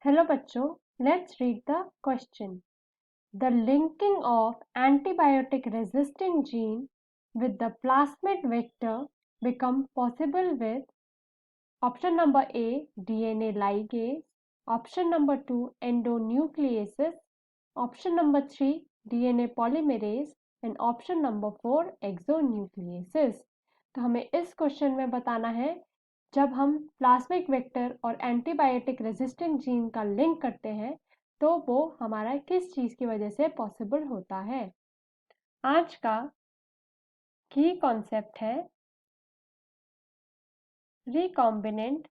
Hello बच्चों, let's read the question. The linking of antibiotic resistant gene with the plasmid vector become possible with option number A, DNA ligase, option number 2, endonucleases, option number 3, DNA polymerase and option number 4, exonucleases. तो हमें इस question में बताना है जब हम plasmic vector और antibiotic resistant gene का लिंक करते हैं तो वो हमारा किस चीज की वजह से पॉसिबल होता है। आज का की कॉन्सेप्ट है रिकॉम्बिनेंट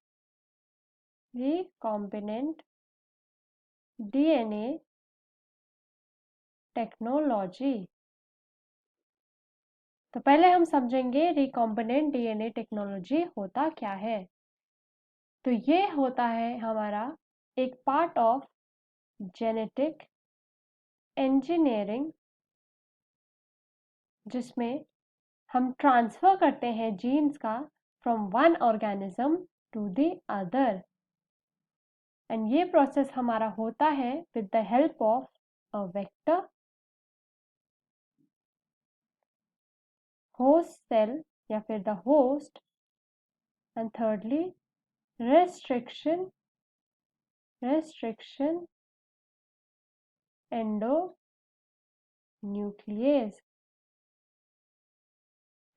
डीएनए टेक्नोलॉजी। तो पहले हम समझेंगे रिकॉम्बिनेंट डीएनए टेक्नोलॉजी होता क्या है। तो ये होता है हमारा एक पार्ट ऑफ जेनेटिक इंजीनियरिंग जिसमें हम ट्रांसफर करते हैं जीन्स का from one organism to the other and ये प्रोसेस हमारा होता है with the help of a vector, host cell या फिर the host and thirdly restriction endonuclease।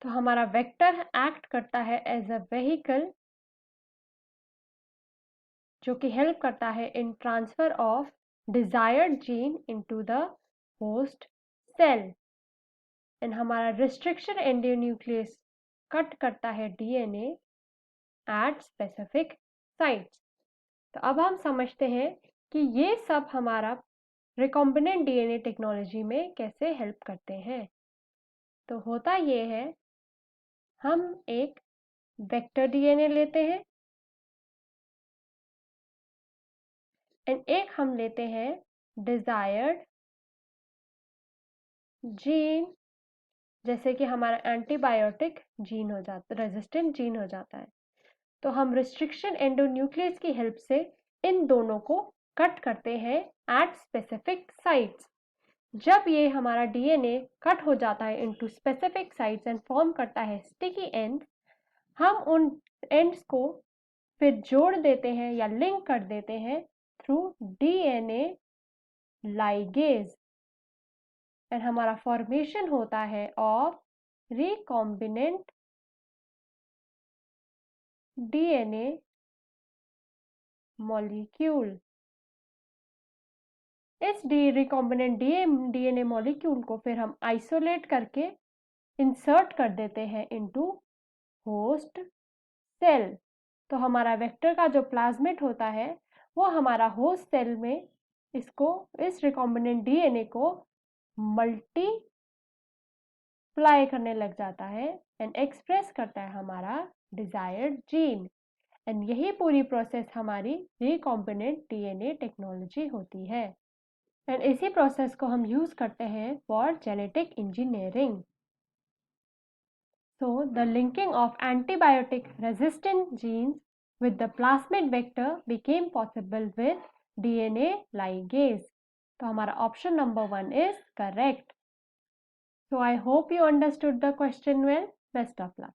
तो हमारा वेक्टर एक्ट करता है एज अ व्हीकल जो कि हेल्प करता है in transfer of desired gene into the host cell and हमारा रिस्ट्रिक्शन एंडोन्यूक्लियस कट करता है डीएनए एट स्पेसिफिक साइट्स। तो अब हम समझते हैं कि ये सब हमारा रिकॉम्बिनेंट डीएनए टेक्नोलॉजी में कैसे हेल्प करते हैं। तो होता ये है, हम एक वेक्टर डीएनए लेते हैं एंड एक हम लेते हैं डिजायर्ड जीन, जैसे कि हमारा एंटीबायोटिक जीन हो जाता, रेजिस्टेंट जीन हो जाता है। तो हम रिस्ट्रिक्शन एंडोन्यूक्लियस की हेल्प से इन दोनों को कट करते हैं एट स्पेसिफिक साइट्स। जब ये हमारा डीएनए कट हो जाता है into specific sites and form करता है स्टिकी एंड्स, हम उन एंड्स को फिर जोड़ देते हैं या लिंक कर देते हैं थ्रू डीएनए लाइगेज एंड हमारा फॉर्मेशन होता है ऑफ रिकॉम्बिनेंट डीएनए मॉलिक्यूल। इस रिकॉम्बिनेंट डीएनए मॉलिक्यूल को फिर हम आइसोलेट करके इंसर्ट कर देते हैं इनटू होस्ट सेल। तो हमारा वेक्टर का जो प्लाज्मिड होता है वो हमारा होस्ट सेल में इस रिकॉम्बिनेंट डीएनए को मल्टीप्लाई करने लग जाता है एंड एक्सप्रेस करता है हमारा डिजायर्ड जीन एंड यही पूरी प्रोसेस हमारी रिकॉम्बिनेंट डीएनए टेक्नोलॉजी होती है एंड इसी प्रोसेस को हम यूज करते हैं for genetic engineering. So the linking of antibiotic resistant genes with the plasmid vector became possible with DNA ligase. तो हमारा option number 1 is correct. So I hope you understood the question well. Best of luck.